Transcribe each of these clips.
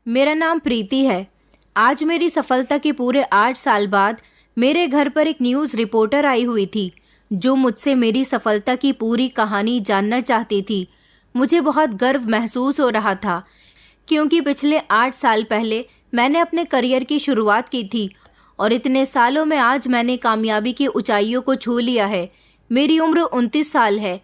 मेरा नाम प्रीति है। आज मेरी सफलता के पूरे 8 साल बाद मेरे घर पर एक न्यूज़ रिपोर्टर आई हुई थी जो मुझसे मेरी सफलता की पूरी कहानी जानना चाहती थी। मुझे बहुत गर्व महसूस हो रहा था क्योंकि पिछले 8 साल पहले मैंने अपने करियर की शुरुआत की थी और इतने सालों में आज मैंने कामयाबी की ऊंचाइयों को छू लिया है। मेरी उम्र 29 साल है।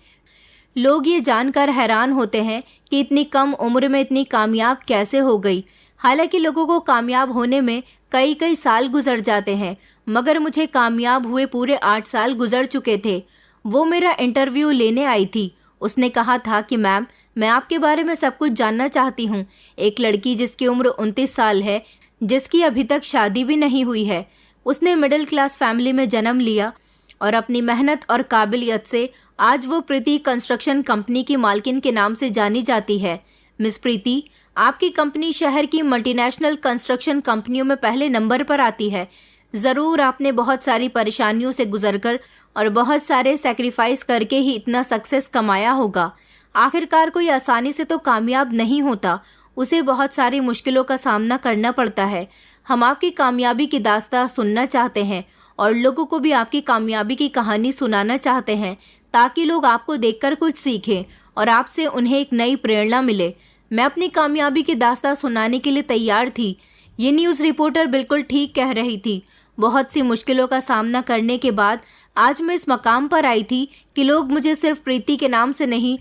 लोग ये जानकर हैरान होते हैं कि इतनी कम उम्र में इतनी कामयाब कैसे हो गई। हालांकि लोगों को कामयाब होने में कई कई साल गुजर जाते हैं, मगर मुझे कामयाब हुए पूरे 8 साल गुजर चुके थे। वो मेरा इंटरव्यू लेने आई थी। उसने कहा था कि मैम, मैं आपके बारे में सब कुछ जानना चाहती हूँ। एक लड़की जिसकी उम्र 29 साल है, जिसकी अभी तक शादी भी नहीं हुई है। उसने मिडिल क्लास फैमिली में जन्म लिया और अपनी मेहनत और काबिलियत से आज वो प्रीति कंस्ट्रक्शन कंपनी की मालकिन के नाम से जानी जाती है। मिस प्रीति, आपकी कंपनी शहर की मल्टीनेशनल कंस्ट्रक्शन कंपनियों में पहले नंबर पर आती है। ज़रूर आपने बहुत सारी परेशानियों से गुजरकर और बहुत सारे सेक्रीफाइस करके ही इतना सक्सेस कमाया होगा। आखिरकार कोई आसानी से तो कामयाब नहीं होता, उसे बहुत सारी मुश्किलों का सामना करना पड़ता है। हम आपकी कामयाबी की दास्तां सुनना चाहते हैं और लोगों को भी आपकी कामयाबी की कहानी सुनाना चाहते हैं ताकि लोग आपको देखकर कुछ सीखें और आपसे उन्हें एक नई प्रेरणा मिले। मैं अपनी कामयाबी की दास्तां सुनाने के लिए तैयार थी। ये न्यूज़ रिपोर्टर बिल्कुल ठीक कह रही थी। बहुत सी मुश्किलों का सामना करने के बाद आज मैं इस मकाम पर आई थी कि लोग मुझे सिर्फ प्रीति के नाम से नहीं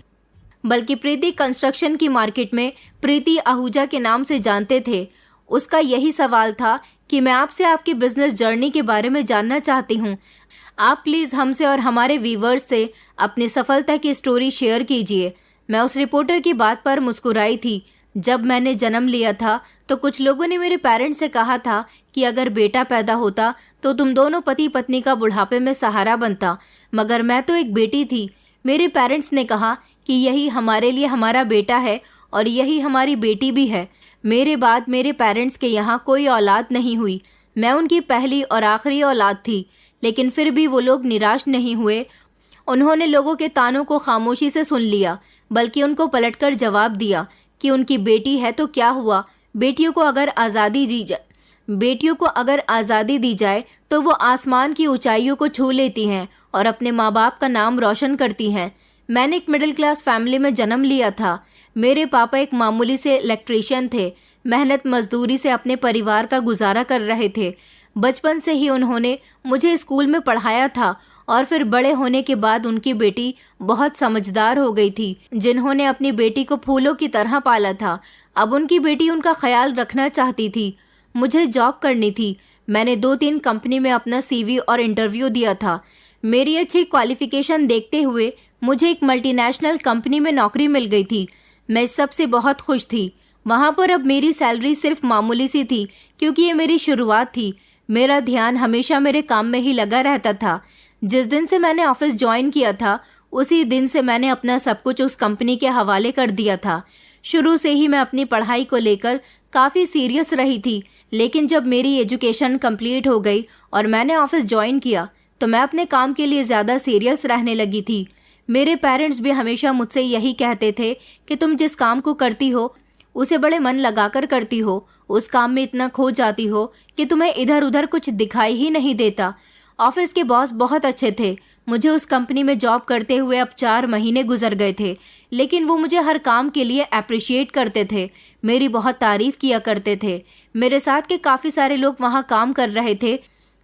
बल्कि प्रीति कंस्ट्रक्शन की मार्केट में प्रीति आहूजा के नाम से जानते थे। उसका यही सवाल था कि मैं आपसे आपकी बिजनेस जर्नी के बारे में जानना चाहती हूँ। आप प्लीज़ हमसे और हमारे व्यूवर्स से अपनी सफलता की स्टोरी शेयर कीजिए। मैं उस रिपोर्टर की बात पर मुस्कुराई थी। जब मैंने जन्म लिया था तो कुछ लोगों ने मेरे पेरेंट्स से कहा था कि अगर बेटा पैदा होता तो तुम दोनों पति पत्नी का बुढ़ापे में सहारा बनता, मगर मैं तो एक बेटी थी। मेरे पेरेंट्स ने कहा कि यही हमारे लिए हमारा बेटा है और यही हमारी बेटी भी है। मेरे बाद मेरे पेरेंट्स के यहाँ कोई औलाद नहीं हुई। मैं उनकी पहली और आखिरी औलाद थी, लेकिन फिर भी वो लोग निराश नहीं हुए। उन्होंने लोगों के तानों को खामोशी से सुन लिया, बल्कि उनको पलटकर जवाब दिया कि उनकी बेटी है तो क्या हुआ, बेटियों को अगर आज़ादी दी जाए तो वो आसमान की ऊंचाइयों को छू लेती हैं और अपने माँ बाप का नाम रोशन करती हैं। मैंने एक मिडिल क्लास फैमिली में जन्म लिया था। मेरे पापा एक मामूली से इलेक्ट्रीशियन थे। मेहनत मजदूरी से अपने परिवार का गुजारा कर रहे थे। बचपन से ही उन्होंने मुझे स्कूल में पढ़ाया था और फिर बड़े होने के बाद उनकी बेटी बहुत समझदार हो गई थी, जिन्होंने अपनी बेटी को फूलों की तरह पाला था। अब उनकी बेटी उनका ख्याल रखना चाहती थी। मुझे जॉब करनी थी। मैंने 2-3 कंपनी में अपना CV और इंटरव्यू दिया था। मेरी अच्छी क्वालिफिकेशन देखते हुए मुझे एक मल्टीनेशनल कंपनी में नौकरी मिल गई थी। मैं इस सब से बहुत खुश थी। वहाँ पर अब मेरी सैलरी सिर्फ मामूली सी थी क्योंकि ये मेरी शुरुआत थी। मेरा ध्यान हमेशा मेरे काम में ही लगा रहता था। जिस दिन से मैंने ऑफिस ज्वाइन किया था उसी दिन से मैंने अपना सब कुछ उस कंपनी के हवाले कर दिया था। शुरू से ही मैं अपनी पढ़ाई को लेकर काफ़ी सीरियस रही थी, लेकिन जब मेरी एजुकेशन कंप्लीट हो गई और मैंने ऑफिस ज्वाइन किया तो मैं अपने काम के लिए ज़्यादा सीरियस रहने लगी थी। मेरे पेरेंट्स भी हमेशा मुझसे यही कहते थे कि तुम जिस काम को करती हो उसे बड़े मन लगाकर करती हो, उस काम में इतना खो जाती हो कि तुम्हें इधर उधर कुछ दिखाई ही नहीं देता। ऑफिस के बॉस बहुत अच्छे थे। मुझे उस कंपनी में जॉब करते हुए अब 4 महीने गुजर गए थे, लेकिन वो मुझे हर काम के लिए अप्रिशिएट करते थे, मेरी बहुत तारीफ किया करते थे। मेरे साथ के काफ़ी सारे लोग वहाँ काम कर रहे थे,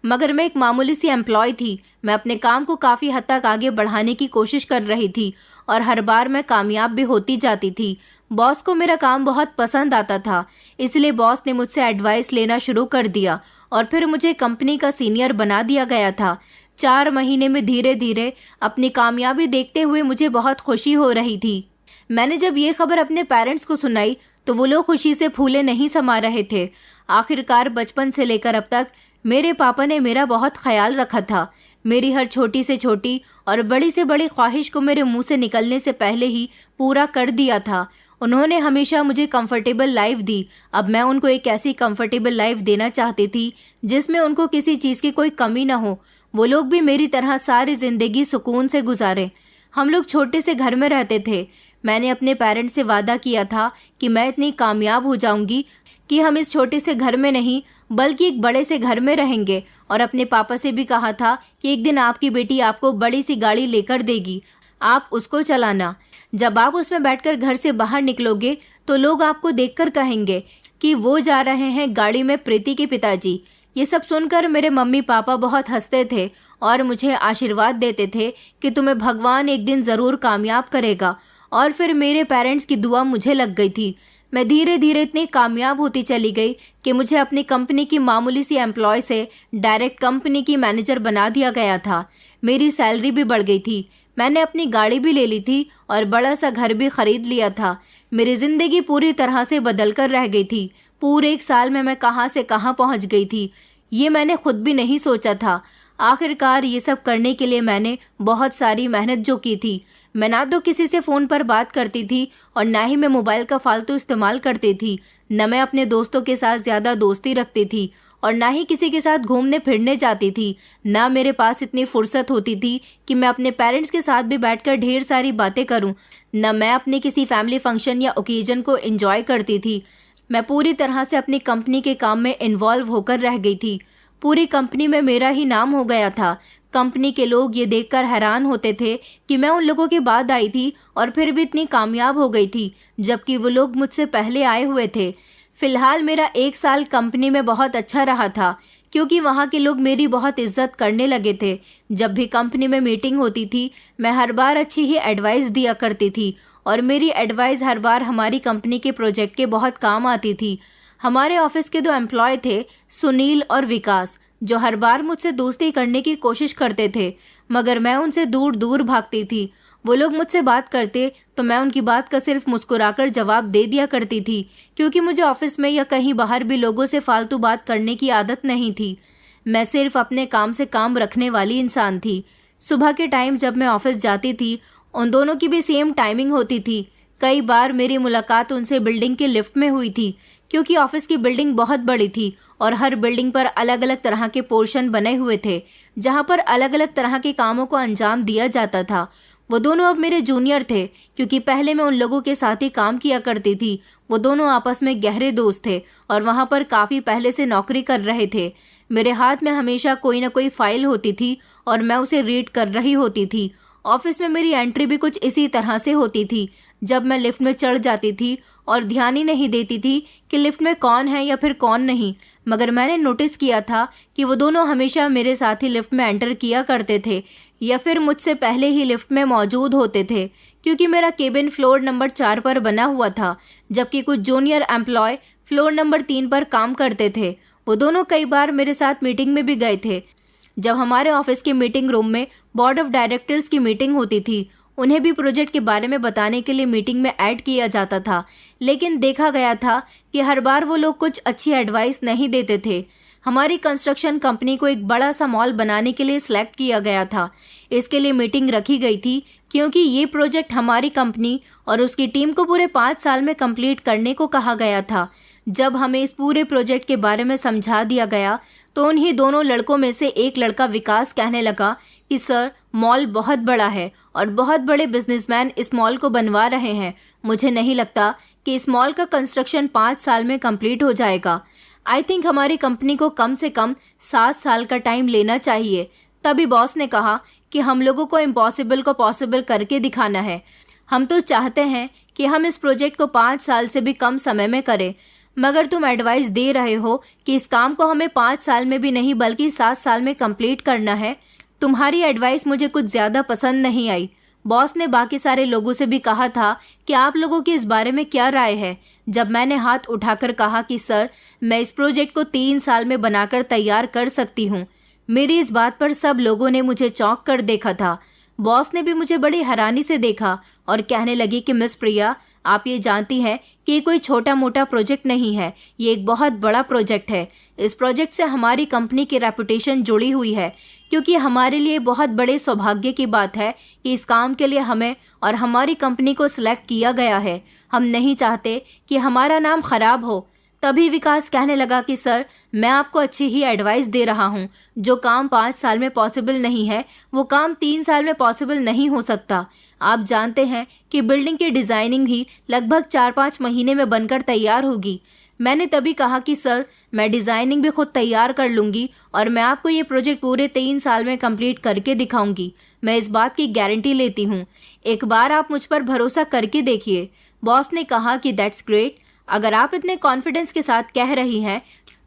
मगर मैं एक मामूली सी एम्प्लॉय थी। मैं अपने काम को काफ़ी हद तक आगे बढ़ाने की कोशिश कर रही थी और हर बार मैं कामयाब भी होती जाती थी। बॉस को मेरा काम बहुत पसंद आता था, इसलिए बॉस ने मुझसे एडवाइस लेना शुरू कर दिया और फिर मुझे कंपनी का सीनियर बना दिया गया था। 4 महीने में धीरे धीरे अपनी कामयाबी देखते हुए मुझे बहुत खुशी हो रही थी। मैंने जब ये खबर अपने पेरेंट्स को सुनाई तो वो लोग खुशी से फूले नहीं समा रहे थे। आखिरकार बचपन से लेकर अब तक मेरे पापा ने मेरा बहुत ख्याल रखा था। मेरी हर छोटी से छोटी और बड़ी से बड़ी ख्वाहिश को मेरे मुंह से निकलने से पहले ही पूरा कर दिया था। उन्होंने हमेशा मुझे कंफर्टेबल लाइफ दी। अब मैं उनको एक ऐसी कंफर्टेबल लाइफ देना चाहती थी जिसमें उनको किसी चीज़ की कोई कमी ना हो। वो लोग भी मेरी तरह सारी ज़िंदगी सुकून से गुजारें। हम लोग छोटे से घर में रहते थे। मैंने अपने पेरेंट्स से वादा किया था कि मैं इतनी कामयाब हो जाऊंगी कि हम इस छोटे से घर में नहीं बल्कि एक बड़े से घर में रहेंगे, और अपने पापा से भी कहा था कि एक दिन आपकी बेटी आपको बड़ी सी गाड़ी लेकर देगी, आप उसको चलाना। जब आप उसमें बैठकर घर से बाहर निकलोगे तो लोग आपको देखकर कहेंगे कि वो जा रहे हैं गाड़ी में प्रीति के पिताजी। ये सब सुनकर मेरे मम्मी पापा बहुत हंसते थे और मुझे आशीर्वाद देते थे कि तुम्हें भगवान एक दिन ज़रूर कामयाब करेगा। और फिर मेरे पेरेंट्स की दुआ मुझे लग गई थी। मैं धीरे धीरे इतनी कामयाब होती चली गई कि मुझे अपनी कंपनी की मामूली सी एम्प्लॉय से डायरेक्ट कंपनी की मैनेजर बना दिया गया था। मेरी सैलरी भी बढ़ गई थी। मैंने अपनी गाड़ी भी ले ली थी और बड़ा सा घर भी खरीद लिया था। मेरी जिंदगी पूरी तरह से बदल कर रह गई थी। पूरे 1 साल में मैं कहाँ से कहाँ पहुँच गई थी, ये मैंने खुद भी नहीं सोचा था। आखिरकार ये सब करने के लिए मैंने बहुत सारी मेहनत जो की थी। मैं ना तो किसी से फ़ोन पर बात करती थी और ना ही मैं मोबाइल का फालतू इस्तेमाल करती थी। न मैं अपने दोस्तों के साथ ज़्यादा दोस्ती रखती थी और ना ही किसी के साथ घूमने फिरने जाती थी। ना मेरे पास इतनी फुर्सत होती थी कि मैं अपने पेरेंट्स के साथ भी बैठकर ढेर सारी बातें करूं। न मैं अपने किसी फैमिली फंक्शन या ओकेजन को एंजॉय करती थी। मैं पूरी तरह से अपनी कंपनी के काम में इन्वॉल्व होकर रह गई थी। पूरी कंपनी में मेरा ही नाम हो गया था। कंपनी के लोग ये देखकर हैरान होते थे कि मैं उन लोगों के बाद आई थी और फिर भी इतनी कामयाब हो गई थी, जबकि वो लोग मुझसे पहले आए हुए थे। फिलहाल मेरा 1 साल कंपनी में बहुत अच्छा रहा था, क्योंकि वहाँ के लोग मेरी बहुत इज्जत करने लगे थे। जब भी कंपनी में मीटिंग होती थी, मैं हर बार अच्छी ही एडवाइस दिया करती थी और मेरी एडवाइस हर बार हमारी कंपनी के प्रोजेक्ट के बहुत काम आती थी। हमारे ऑफिस के 2 एम्प्लॉय थे, सुनील और विकास, जो हर बार मुझसे दोस्ती करने की कोशिश करते थे, मगर मैं उनसे दूर दूर भागती थी। वो लोग मुझसे बात करते तो मैं उनकी बात का सिर्फ मुस्कुराकर जवाब दे दिया करती थी, क्योंकि मुझे ऑफिस में या कहीं बाहर भी लोगों से फालतू बात करने की आदत नहीं थी। मैं सिर्फ अपने काम से काम रखने वाली इंसान थी। सुबह के टाइम जब मैं ऑफिस जाती थी, उन दोनों की भी सेम टाइमिंग होती थी। कई बार मेरी मुलाकात उनसे बिल्डिंग के लिफ्ट में हुई थी, क्योंकि ऑफिस की बिल्डिंग बहुत बड़ी थी और हर बिल्डिंग पर अलग अलग तरह के पोर्शन बने हुए थे, जहां पर अलग अलग तरह के कामों को अंजाम दिया जाता था। वो दोनों अब मेरे जूनियर थे, क्योंकि पहले मैं उन लोगों के साथ ही काम किया करती थी। वो दोनों आपस में गहरे दोस्त थे और वहां पर काफ़ी पहले से नौकरी कर रहे थे। मेरे हाथ में हमेशा कोई ना कोई फाइल होती थी और मैं उसे रीड कर रही होती थी। ऑफिस में मेरी एंट्री भी कुछ इसी तरह से होती थी। जब मैं लिफ्ट में चढ़ जाती थी और ध्यान ही नहीं देती थी कि लिफ्ट में कौन है या फिर कौन नहीं, मगर मैंने नोटिस किया था कि वो दोनों हमेशा मेरे साथ ही लिफ्ट में एंटर किया करते थे या फिर मुझसे पहले ही लिफ्ट में मौजूद होते थे, क्योंकि मेरा केबिन फ्लोर नंबर 4 पर बना हुआ था, जबकि कुछ जूनियर एम्प्लॉय फ्लोर नंबर 3 पर काम करते थे। वो दोनों कई बार मेरे साथ मीटिंग में भी गए थे। जब हमारे ऑफिस के मीटिंग रूम में बोर्ड ऑफ डायरेक्टर्स की मीटिंग होती थी, उन्हें भी प्रोजेक्ट के बारे में बताने के लिए मीटिंग में ऐड किया जाता था, लेकिन देखा गया था कि हर बार वो लोग कुछ अच्छी एडवाइस नहीं देते थे। हमारी कंस्ट्रक्शन कंपनी को एक बड़ा सा मॉल बनाने के लिए सिलेक्ट किया गया था। इसके लिए मीटिंग रखी गई थी, क्योंकि ये प्रोजेक्ट हमारी कंपनी और उसकी टीम को पूरे 5 साल में कंप्लीट करने को कहा गया था। जब हमें इस पूरे प्रोजेक्ट के बारे में समझा दिया गया तो उन्हीं दोनों लड़कों में से एक लड़का विकास कहने लगा कि सर, मॉल बहुत बड़ा है और बहुत बड़े बिजनेसमैन इस मॉल को बनवा रहे हैं। मुझे नहीं लगता कि इस मॉल का कंस्ट्रक्शन 5 साल में कंप्लीट हो जाएगा। आई थिंक हमारी कंपनी को कम से कम 7 साल का टाइम लेना चाहिए। तभी बॉस ने कहा कि हम लोगों को इम्पॉसिबल को पॉसिबल करके दिखाना है। हम तो चाहते हैं कि हम इस प्रोजेक्ट को 5 साल से भी कम समय में करें, मगर तुम एडवाइस दे रहे हो कि इस काम को हमें 5 साल में भी नहीं बल्कि 7 साल में कंप्लीट करना है। तुम्हारी एडवाइस मुझे कुछ ज़्यादा पसंद नहीं आई। बॉस ने बाकी सारे लोगों से भी कहा था कि आप लोगों की इस बारे में क्या राय है। जब मैंने हाथ उठाकर कहा कि सर, मैं इस प्रोजेक्ट को 3 साल में बनाकर तैयार कर सकती हूँ, मेरी इस बात पर सब लोगों ने मुझे चौंक कर देखा था। बॉस ने भी मुझे बड़ी हैरानी से देखा और कहने लगी कि मिस प्रिया, आप ये जानती हैं कि ये कोई छोटा मोटा प्रोजेक्ट नहीं है, ये एक बहुत बड़ा प्रोजेक्ट है। इस प्रोजेक्ट से हमारी कंपनी की रेपुटेशन जुड़ी हुई है, क्योंकि हमारे लिए बहुत बड़े सौभाग्य की बात है कि इस काम के लिए हमें और हमारी कंपनी को सिलेक्ट किया गया है। हम नहीं चाहते कि हमारा नाम खराब हो। तभी विकास कहने लगा कि सर, मैं आपको अच्छी ही एडवाइस दे रहा हूँ। जो काम 5 साल में पॉसिबल नहीं है, वो काम 3 साल में पॉसिबल नहीं हो सकता। आप जानते हैं कि बिल्डिंग की डिज़ाइनिंग ही लगभग 4-5 महीने में बनकर तैयार होगी। मैंने तभी कहा कि सर, मैं डिज़ाइनिंग भी खुद तैयार कर लूँगी और मैं आपको ये प्रोजेक्ट पूरे 3 साल में कंप्लीट करके दिखाऊंगी। मैं इस बात की गारंटी लेती हूँ। एक बार आप मुझ पर भरोसा करके देखिए। बॉस ने कहा कि दैट्स ग्रेट। अगर आप इतने कॉन्फिडेंस के साथ कह रही हैं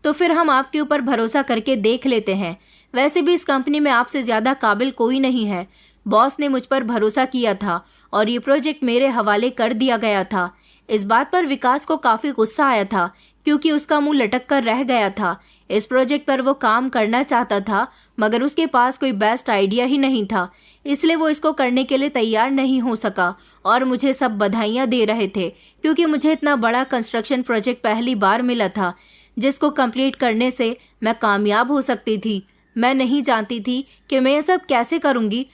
तो फिर हम आपके ऊपर भरोसा करके देख लेते हैं। वैसे भी इस कंपनी में आपसे ज़्यादा काबिल कोई नहीं है। बॉस ने मुझ पर भरोसा किया था और ये प्रोजेक्ट मेरे हवाले कर दिया गया था। इस बात पर विकास को काफ़ी गुस्सा आया था क्योंकि उसका मुंह लटक कर रह गया था। इस प्रोजेक्ट पर वो काम करना चाहता था मगर उसके पास कोई बेस्ट आइडिया ही नहीं था, इसलिए वो इसको करने के लिए तैयार नहीं हो सका और मुझे सब बधाइयाँ दे रहे थे क्योंकि मुझे इतना बड़ा कंस्ट्रक्शन प्रोजेक्ट पहली बार मिला था जिसको कंप्लीट करने से मैं कामयाब हो सकती थी। मैं नहीं जानती थी कि मैं ये सब कैसे करूँगी,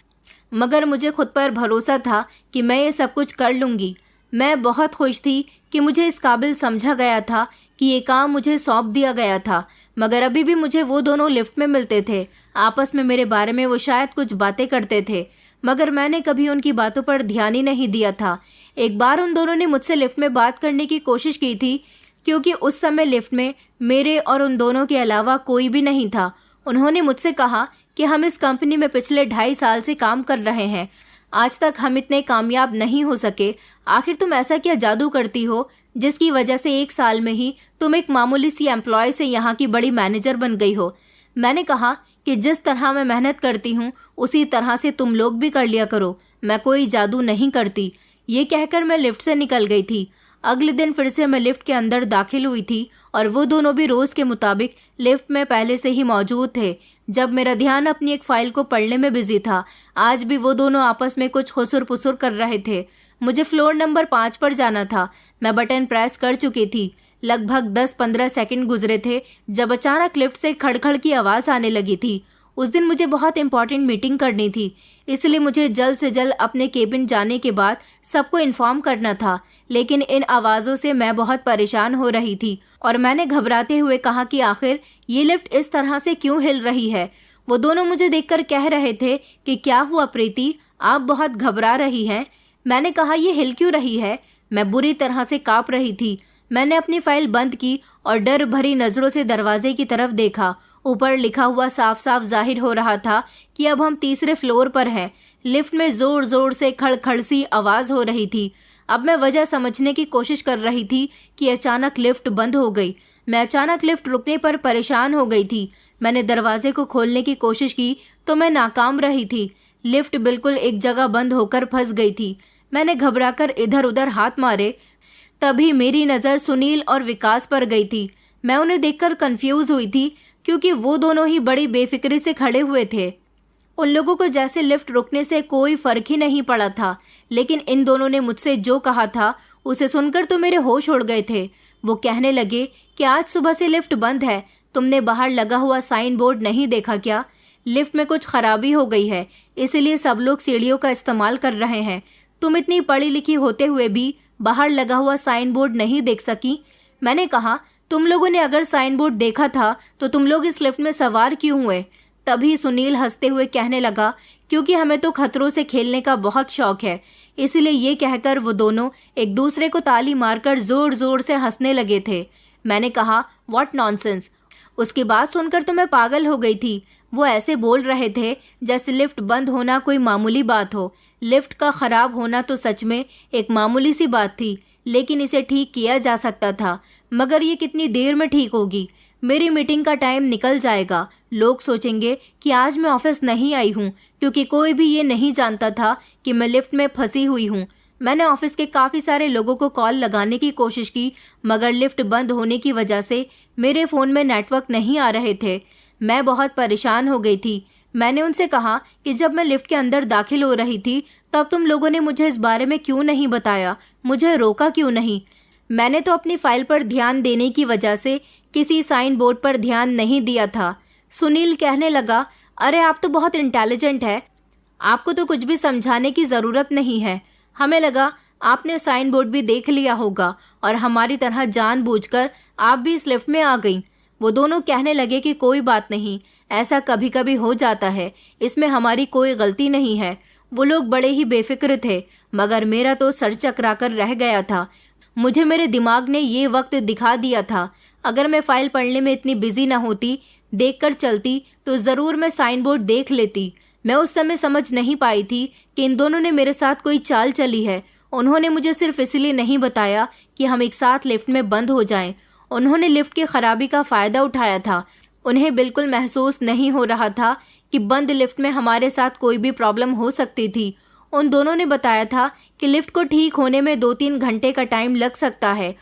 मगर मुझे खुद पर भरोसा था कि मैं ये सब कुछ कर लूँगी। मैं बहुत खुश थी कि मुझे इस काबिल समझा गया था कि ये काम मुझे सौंप दिया गया था। मगर अभी भी मुझे वो दोनों लिफ्ट में मिलते थे। आपस में मेरे बारे में वो शायद कुछ बातें करते थे मगर मैंने कभी उनकी बातों पर ध्यान ही नहीं दिया था। एक बार उन दोनों ने मुझसे लिफ्ट में बात करने की कोशिश की थी क्योंकि उस समय लिफ्ट में मेरे और उन दोनों के अलावा कोई भी नहीं था। उन्होंने मुझसे कहा कि हम इस कंपनी में पिछले 2.5 साल से काम कर रहे हैं, आज तक हम इतने कामयाब नहीं हो सके। आखिर तुम ऐसा क्या जादू करती हो जिसकी वजह से 1 साल में ही तुम एक मामूली सी एम्प्लॉय से यहाँ की बड़ी मैनेजर बन गई हो। मैंने कहा कि जिस तरह मैं मेहनत करती हूँ उसी तरह से तुम लोग भी कर लिया करो, मैं कोई जादू नहीं करती। ये कहकर मैं लिफ्ट से निकल गई थी। अगले दिन फिर से मैं लिफ्ट के अंदर दाखिल हुई थी और वो दोनों भी रोज के मुताबिक लिफ्ट में पहले से ही मौजूद थे। जब मेरा ध्यान अपनी एक फाइल को पढ़ने में बिजी था, आज भी वो दोनों आपस में कुछ खुसुर पुसुर कर रहे थे। मुझे फ्लोर नंबर 5 पर जाना था। मैं बटन प्रेस कर चुकी थी। लगभग 10-15 सेकंड गुजरे थे जब अचानक लिफ्ट से खड़खड़ की आवाज़ आने लगी थी। उस दिन मुझे बहुत इंपॉर्टेंट मीटिंग करनी थी, इसलिए मुझे जल्द से जल्द अपने केबिन जाने के बाद सबको इन्फॉर्म करना था। लेकिन इन आवाज़ों से मैं बहुत परेशान हो रही थी और मैंने घबराते हुए कहा कि आखिर ये लिफ्ट इस तरह से क्यों हिल रही है। वो दोनों मुझे देखकर कह रहे थे कि क्या हुआ प्रीति, आप बहुत घबरा रही हैं। मैंने कहा ये हिल क्यों रही है। मैं बुरी तरह से काँप रही थी। मैंने अपनी फाइल बंद की और डर भरी नज़रों से दरवाजे की तरफ देखा। ऊपर लिखा हुआ साफ साफ जाहिर हो रहा था कि अब हम 3रे फ्लोर पर हैं। लिफ्ट में जोर जोर से खड़खड़ सी आवाज़ हो रही थी। अब मैं वजह समझने की कोशिश कर रही थी कि अचानक लिफ्ट बंद हो गई। मैं अचानक लिफ्ट रुकने पर परेशान हो गई थी। मैंने दरवाजे को खोलने की कोशिश की तो मैं नाकाम रही थी। लिफ्ट बिल्कुल एक जगह बंद होकर फंस गई थी। मैंने घबराकर इधर उधर हाथ मारे। तभी मेरी नज़र सुनील और विकास पर गई थी। मैं उन्हें देखकर कंफ्यूज हुई थी क्योंकि वो दोनों ही बड़ी बेफिक्री से खड़े हुए थे। उन लोगों को जैसे लिफ्ट रुकने से कोई फर्क ही नहीं पड़ा था। लेकिन इन दोनों ने मुझसे जो कहा था उसे सुनकर तो मेरे होश उड़ गए थे। वो कहने लगे कि आज सुबह से लिफ्ट बंद है, तुमने बाहर लगा हुआ साइन बोर्ड नहीं देखा क्या? लिफ्ट में कुछ खराबी हो गई है, इसीलिए सब लोग सीढ़ियों का इस्तेमाल कर रहे हैं। तुम इतनी पढ़ी लिखी होते हुए भी बाहर लगा हुआ साइन बोर्ड नहीं देख सकी। मैंने कहा तुम लोगों ने अगर साइन बोर्ड देखा था तो तुम लोग इस लिफ्ट में सवार क्यों हुए? तभी सुनील हंसते हुए कहने लगा क्योंकि हमें तो खतरों से खेलने का बहुत शौक है। इसलिए ये कहकर वो दोनों एक दूसरे को ताली मारकर जोर जोर से हंसने लगे थे। मैंने कहा व्हाट नॉनसेंस। उसकी बात सुनकर तो मैं पागल हो गई थी। वो ऐसे बोल रहे थे जैसे लिफ्ट बंद होना कोई मामूली बात हो। लिफ्ट का खराब होना तो सच में एक मामूली सी बात थी, लेकिन इसे ठीक किया जा सकता था। मगर ये कितनी देर में ठीक होगी? मेरी मीटिंग का टाइम निकल जाएगा। लोग सोचेंगे कि आज मैं ऑफिस नहीं आई हूँ क्योंकि कोई भी ये नहीं जानता था कि मैं लिफ्ट में फंसी हुई हूँ। मैंने ऑफिस के काफ़ी सारे लोगों को कॉल लगाने की कोशिश की मगर लिफ्ट बंद होने की वजह से मेरे फ़ोन में नेटवर्क नहीं आ रहे थे। मैं बहुत परेशान हो गई थी। मैंने उनसे कहा कि जब मैं लिफ्ट के अंदर दाखिल हो रही थी तब तुम लोगों ने मुझे इस बारे में क्यों नहीं बताया, मुझे रोका क्यों नहीं? मैंने तो अपनी फाइल पर ध्यान देने की वजह से किसी साइन बोर्ड पर ध्यान नहीं दिया था। सुनील कहने लगा अरे आप तो बहुत इंटेलिजेंट है, आपको तो कुछ भी समझाने की ज़रूरत नहीं है। हमें लगा आपने साइन बोर्ड भी देख लिया होगा और हमारी तरह जानबूझकर आप भी इस लिफ्ट में आ गई। वो दोनों कहने लगे कि कोई बात नहीं, ऐसा कभी कभी हो जाता है, इसमें हमारी कोई गलती नहीं है। वो लोग बड़े ही बेफिक्र थे मगर मेरा तो सर चकरा कर रह गया था। मुझे मेरे दिमाग ने ये वक्त दिखा दिया था। अगर मैं फाइल पढ़ने में इतनी बिजी ना होती, देखकर चलती, तो ज़रूर मैं साइन बोर्ड देख लेती। मैं उस समय समझ नहीं पाई थी कि इन दोनों ने मेरे साथ कोई चाल चली है। उन्होंने मुझे सिर्फ इसलिए नहीं बताया कि हम एक साथ लिफ्ट में बंद हो जाएं। उन्होंने लिफ्ट की खराबी का फ़ायदा उठाया था। उन्हें बिल्कुल महसूस नहीं हो रहा था कि बंद लिफ्ट में हमारे साथ कोई भी प्रॉब्लम हो सकती थी। उन दोनों ने बताया था कि लिफ्ट को ठीक होने में 2-3 घंटे का टाइम लग सकता है,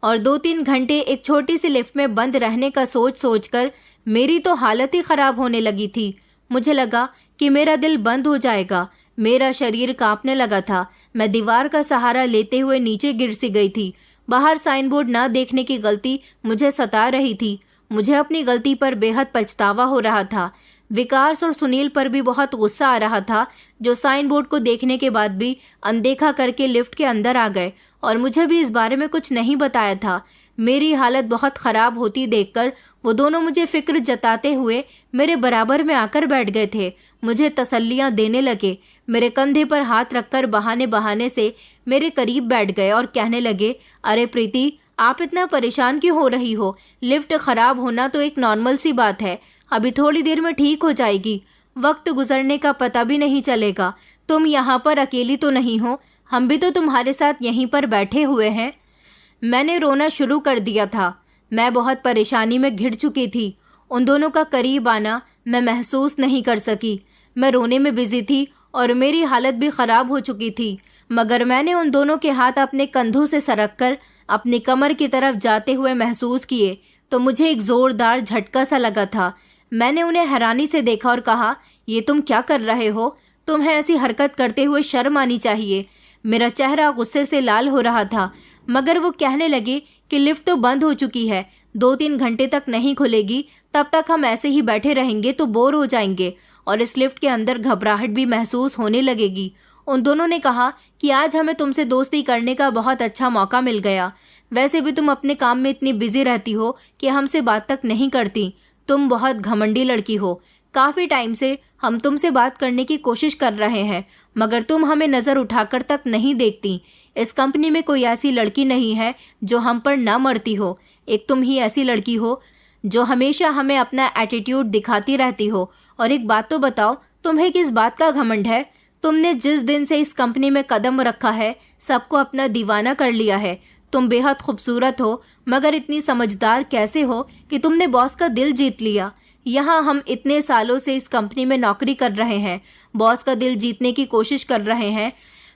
और 2-3 घंटे एक छोटी सी लिफ्ट में बंद रहने का सोच सोचकर मेरी तो हालत ही खराब होने लगी थी। मुझे लगा कि मेरा दिल बंद हो जाएगा। मेरा शरीर कांपने लगा था। मैं दीवार का सहारा लेते हुए नीचे गिर सी गई थी। बाहर साइन बोर्ड न देखने की गलती मुझे सता रही थी। मुझे अपनी गलती पर बेहद पछतावा हो रहा था। विकास और सुनील पर भी बहुत गुस्सा आ रहा था, जो साइन बोर्ड को देखने के बाद भी अनदेखा करके लिफ्ट के अंदर आ गए और मुझे भी इस बारे में कुछ नहीं बताया था। मेरी हालत बहुत खराब होती देखकर वो दोनों मुझे फिक्र जताते हुए मेरे बराबर में आकर बैठ गए थे। मुझे तसल्लियां देने लगे। मेरे कंधे पर हाथ रखकर बहाने बहाने से मेरे करीब बैठ गए और कहने लगे, अरे प्रीति, आप इतना परेशान क्यों हो रही हो? लिफ्ट खराब होना तो एक नॉर्मल सी बात है। अभी थोड़ी देर में ठीक हो जाएगी। वक्त गुजरने का पता भी नहीं चलेगा। तुम यहाँ पर अकेली तो नहीं हो, हम भी तो तुम्हारे साथ यहीं पर बैठे हुए हैं। मैंने रोना शुरू कर दिया था। मैं बहुत परेशानी में घिर चुकी थी। उन दोनों का करीब आना मैं महसूस नहीं कर सकी। मैं रोने में बिजी थी और मेरी हालत भी खराब हो चुकी थी, मगर मैंने उन दोनों के हाथ अपने कंधों से सरककर अपनी कमर की तरफ जाते हुए महसूस किए तो मुझे एक जोरदार झटका सा लगा था। मैंने उन्हें हैरानी से देखा और कहा, ये तुम क्या कर रहे हो? तुम्हें ऐसी हरकत करते हुए शर्म आनी चाहिए। मेरा चेहरा गुस्से से लाल हो रहा था, मगर वो कहने लगे कि लिफ्ट तो बंद हो चुकी है, 2-3 घंटे तक नहीं खुलेगी। तब तक हम ऐसे ही बैठे रहेंगे तो बोर हो जाएंगे और इस लिफ्ट के अंदर घबराहट भी महसूस होने लगेगी। उन दोनों ने कहा कि आज हमें तुमसे दोस्ती करने का बहुत अच्छा मौका मिल गया। वैसे भी तुम अपने काम में इतनी बिजी रहती हो कि हमसे बात तक नहीं करती। तुम बहुत घमंडी लड़की हो। काफ़ी टाइम से हम तुमसे बात करने की कोशिश कर रहे हैं, मगर तुम हमें नज़र उठाकर तक नहीं देखती। इस कंपनी में कोई ऐसी लड़की नहीं है जो हम पर ना मरती हो। एक तुम ही ऐसी लड़की हो जो हमेशा हमें अपना एटीट्यूड दिखाती रहती हो। और एक बात तो बताओ, तुम्हें किस बात का घमंड है? तुमने जिस दिन से इस कंपनी में कदम रखा है, सबको अपना दीवाना कर लिया है। तुम बेहद खूबसूरत हो, मगर इतनी समझदार कैसे हो कि तुमने बॉस का दिल जीत लिया? यहाँ हम इतने सालों से इस कंपनी में नौकरी कर रहे हैं, बॉस का दिल जीतने की कोशिश कर रहे हैं,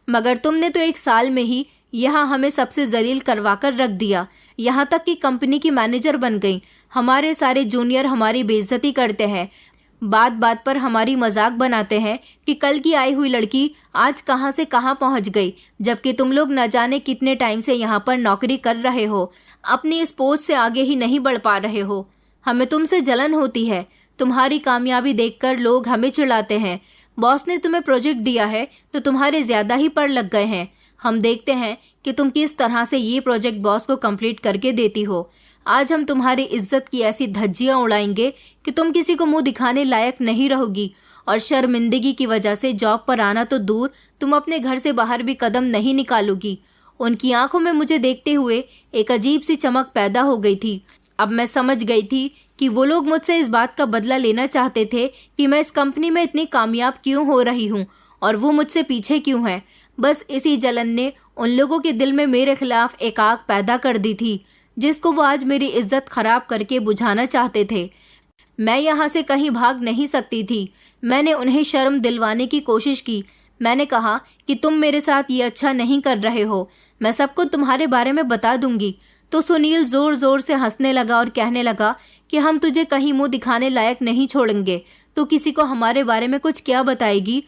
मगर तुमने तो 1 साल में ही यहाँ हमें सबसे जलील करवा कर रख दिया। यहाँ तक कि कंपनी की मैनेजर बन गई। हमारे सारे जूनियर हमारी बेइज्जती करते हैं, बात बात पर हमारी मजाक बनाते हैं कि कल की आई हुई लड़की आज कहाँ से कहाँ पहुँच गई, जबकि तुम लोग न जाने कितने टाइम से यहाँ पर नौकरी कर रहे हो, अपनी इस पोस्ट से आगे ही नहीं बढ़ पा रहे हो। हमें तुमसे जलन होती है। तुम्हारी कामयाबी देखकर लोग हमें चिढ़ाते हैं। बॉस ने तुम्हें प्रोजेक्ट दिया है तो तुम्हारे ज्यादा ही पड़ लग गए हैं। हम देखते हैं कि तुम किस तरह से ये प्रोजेक्ट बॉस को कंप्लीट करके देती हो। आज हम तुम्हारी इज्जत की ऐसी धज्जियां उड़ाएंगे कि तुम किसी को मुंह दिखाने लायक नहीं रहोगी, और शर्मिंदगी की वजह से जॉब पर आना तो दूर, तुम अपने घर से बाहर भी कदम नहीं निकालोगी। उनकी आंखों में मुझे देखते हुए एक अजीब सी चमक पैदा हो गई थी। अब मैं समझ गई थी कि वो लोग मुझसे इस बात का बदला लेना चाहते थे कि मैं इस कंपनी में इतनी कामयाब क्यों हो रही हूँ और वो मुझसे पीछे क्यों हैं। बस इसी जलन ने उन लोगों के दिल में मेरे खिलाफ एक आग पैदा कर दी थी, जिसको वो आज मेरी इज्जत खराब करके बुझाना चाहते थे। मैं यहाँ से कहीं भाग नहीं सकती थी। मैंने उन्हें शर्म दिलवाने की कोशिश की। मैंने कहा कि तुम मेरे साथ ये अच्छा नहीं कर रहे हो, मैं सबको तुम्हारे बारे में बता दूंगी। तो सुनील जोर जोर से हंसने लगा और कहने लगा कि हम तुझे कहीं मुंह दिखाने लायक नहीं छोड़ेंगे। तो किसी को हमारे बारे में कुछ क्या बताएगी?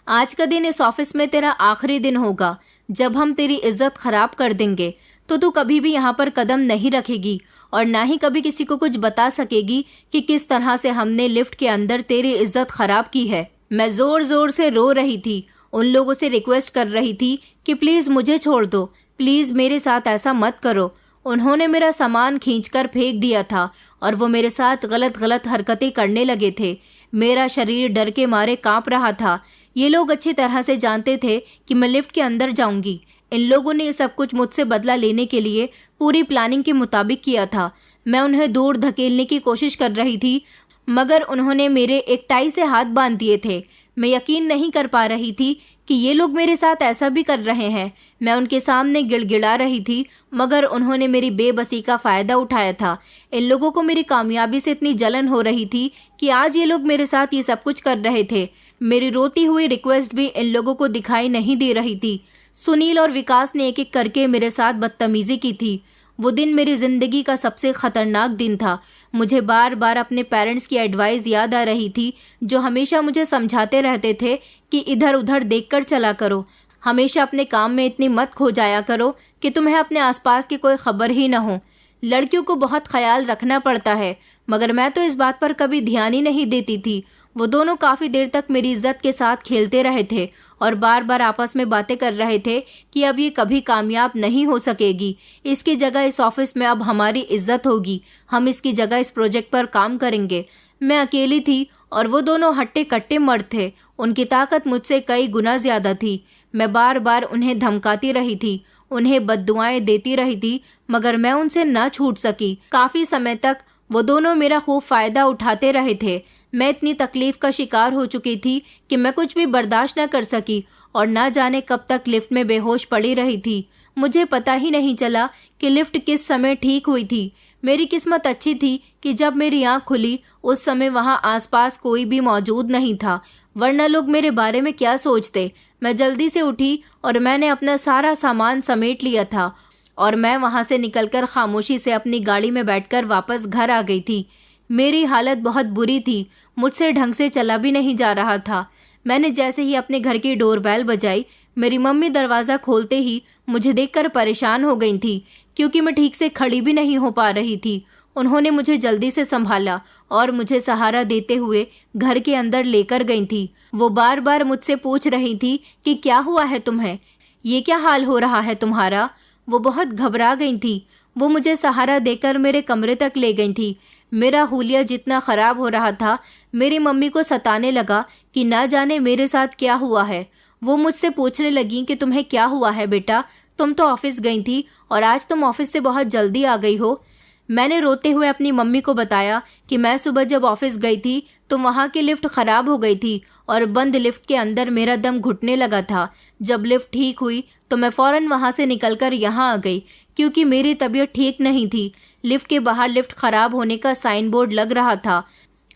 आज का दिन इस ऑफिस में तेरा आखिरी दिन होगा। जब हम तेरी इज्जत खराब कर देंगे तो तू कभी भी यहाँ पर कदम नहीं रखेगी और ना ही कभी किसी को कुछ बता सकेगी कि किस तरह से हमने लिफ्ट के अंदर तेरी इज्जत खराब की है। मैं जोर जोर से रो रही थी, उन लोगों से रिक्वेस्ट कर रही थी कि प्लीज मुझे छोड़ दो, प्लीज मेरे साथ ऐसा मत करो। उन्होंने मेरा सामान खींचकर फेंक दिया था और वो मेरे साथ गलत गलत हरकतें करने लगे थे। मेरा शरीर डर के मारे कांप रहा था। ये लोग अच्छी तरह से जानते थे कि मैं लिफ्ट के अंदर जाऊंगी। इन लोगों ने ये सब कुछ मुझसे बदला लेने के लिए पूरी प्लानिंग के मुताबिक किया था। मैं उन्हें दूर धकेलने की कोशिश कर रही थी, मगर उन्होंने मेरे एक टाई से हाथ बांध दिए थे। मैं यकीन नहीं कर पा रही थी कि ये लोग मेरे साथ ऐसा भी कर रहे हैं। मैं उनके सामने गिड़गिड़ा रही थी, मगर उन्होंने मेरी बेबसी का फ़ायदा उठाया था। इन लोगों को मेरी कामयाबी से इतनी जलन हो रही थी कि आज ये लोग मेरे साथ ये सब कुछ कर रहे थे। मेरी रोती हुई रिक्वेस्ट भी इन लोगों को दिखाई नहीं दे रही थी। सुनील और विकास ने एक एक करके मेरे साथ बदतमीजी की थी। वो दिन मेरी ज़िंदगी का सबसे ख़तरनाक दिन था। मुझे बार बार अपने पेरेंट्स की एडवाइस याद आ रही थी, जो हमेशा मुझे समझाते रहते थे कि इधर उधर देखकर चला करो, हमेशा अपने काम में इतनी मत खो जाया करो कि तुम्हें अपने आसपास की कोई खबर ही न हो। लड़कियों को बहुत ख्याल रखना पड़ता है, मगर मैं तो इस बात पर कभी ध्यान ही नहीं देती थी। वो दोनों काफ़ी देर तक मेरी इज्जत के साथ खेलते रहे थे और बार बार आपस में बातें कर रहे थे कि अब ये कभी कामयाब नहीं हो सकेगी। इसकी जगह इस ऑफिस में अब हमारी इज्जत होगी, हम इसकी जगह इस प्रोजेक्ट पर काम करेंगे। मैं अकेली थी और वो दोनों हट्टे कट्टे मर्द थे। उनकी ताकत मुझसे कई गुना ज्यादा थी। मैं बार बार उन्हें धमकाती रही थी, उन्हें बद्दुआएं देती रही थी, मगर मैं उनसे न छूट सकी। काफ़ी समय तक वो दोनों मेरा खूब फ़ायदा उठाते रहे थे। मैं इतनी तकलीफ का शिकार हो चुकी थी कि मैं कुछ भी बर्दाश्त न कर सकी और ना जाने कब तक लिफ्ट में बेहोश पड़ी रही थी। मुझे पता ही नहीं चला कि लिफ्ट किस समय ठीक हुई थी। मेरी किस्मत अच्छी थी कि जब मेरी आँख खुली उस समय वहाँ आसपास कोई भी मौजूद नहीं था, वरना लोग मेरे बारे में क्या सोचते। मैं जल्दी से उठी और मैंने अपना सारा सामान समेट लिया था और मैं वहाँ से निकलकर खामोशी से अपनी गाड़ी में बैठकर वापस घर आ गई थी। मेरी हालत बहुत बुरी थी, मुझसे ढंग से चला भी नहीं जा रहा था। मैंने जैसे ही अपने घर की डोरबेल बजाई, मेरी मम्मी दरवाज़ा खोलते ही मुझे देखकर परेशान हो गई थी, क्योंकि मैं ठीक से खड़ी भी नहीं हो पा रही थी। उन्होंने मुझे जल्दी से संभाला और मुझे सहारा देते हुए घर के अंदर लेकर गई थी। वो बार बार मुझसे पूछ रही थी कि क्या हुआ है तुम्हें, ये क्या हाल हो रहा है तुम्हारा। वो बहुत घबरा गई थी। वो मुझे सहारा देकर मेरे कमरे तक ले गई थी। मेरा हुलिया जितना ख़राब हो रहा था, मेरी मम्मी को सताने लगा कि ना जाने मेरे साथ क्या हुआ है। वो मुझसे पूछने लगी कि तुम्हें क्या हुआ है बेटा, तुम तो ऑफिस गई थी और आज तुम ऑफिस से बहुत जल्दी आ गई हो। मैंने रोते हुए अपनी मम्मी को बताया कि मैं सुबह जब ऑफिस गई थी तो वहाँ की लिफ्ट ख़राब हो गई थी और बंद लिफ्ट के अंदर मेरा दम घुटने लगा था। जब लिफ्ट ठीक हुई तो मैं फ़ौरन वहाँ से निकलकर यहाँ आ गई, क्योंकि मेरी तबीयत ठीक नहीं थी। लिफ्ट के बाहर लिफ्ट ख़राब होने का साइन बोर्ड लग रहा था,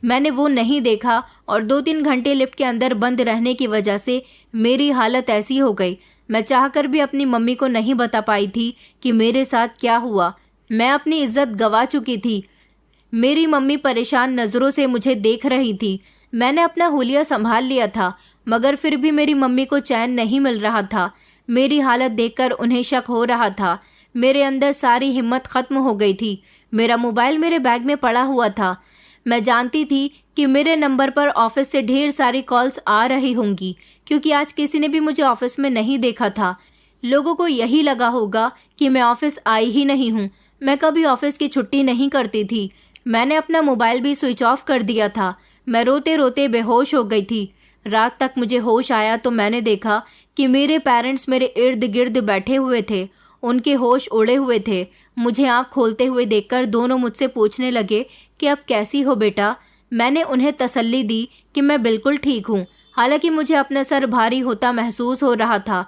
मैंने वो नहीं देखा और 2-3 घंटे लिफ्ट के अंदर बंद रहने की वजह से मेरी हालत ऐसी हो गई। मैं चाहकर भी अपनी मम्मी को नहीं बता पाई थी कि मेरे साथ क्या हुआ। मैं अपनी इज्जत गंवा चुकी थी। मेरी मम्मी परेशान नज़रों से मुझे देख रही थी। मैंने अपना हुलिया संभाल लिया था, मगर फिर भी मेरी मम्मी को चैन नहीं मिल रहा था। मेरी हालत देखकर उन्हें शक हो रहा था। मेरे अंदर सारी हिम्मत खत्म हो गई थी। मेरा मोबाइल मेरे बैग में पड़ा हुआ था। मैं जानती थी कि मेरे नंबर पर ऑफिस से ढेर सारी कॉल्स आ रही होंगी, क्योंकि आज किसी ने भी मुझे ऑफिस में नहीं देखा था। लोगों को यही लगा होगा कि मैं ऑफिस आई ही नहीं हूँ। मैं कभी ऑफिस की छुट्टी नहीं करती थी। मैंने अपना मोबाइल भी स्विच ऑफ कर दिया था। मैं रोते रोते बेहोश हो गई थी। रात तक मुझे होश आया तो मैंने देखा कि मेरे पेरेंट्स मेरे इर्द गिर्द बैठे हुए थे। उनके होश उड़े हुए थे। मुझे आँख खोलते हुए देखकर दोनों मुझसे पूछने लगे कि अब कैसी हो बेटा। मैंने उन्हें तसल्ली दी कि मैं बिल्कुल ठीक हूँ। हालांकि मुझे अपना सर भारी होता महसूस हो रहा था।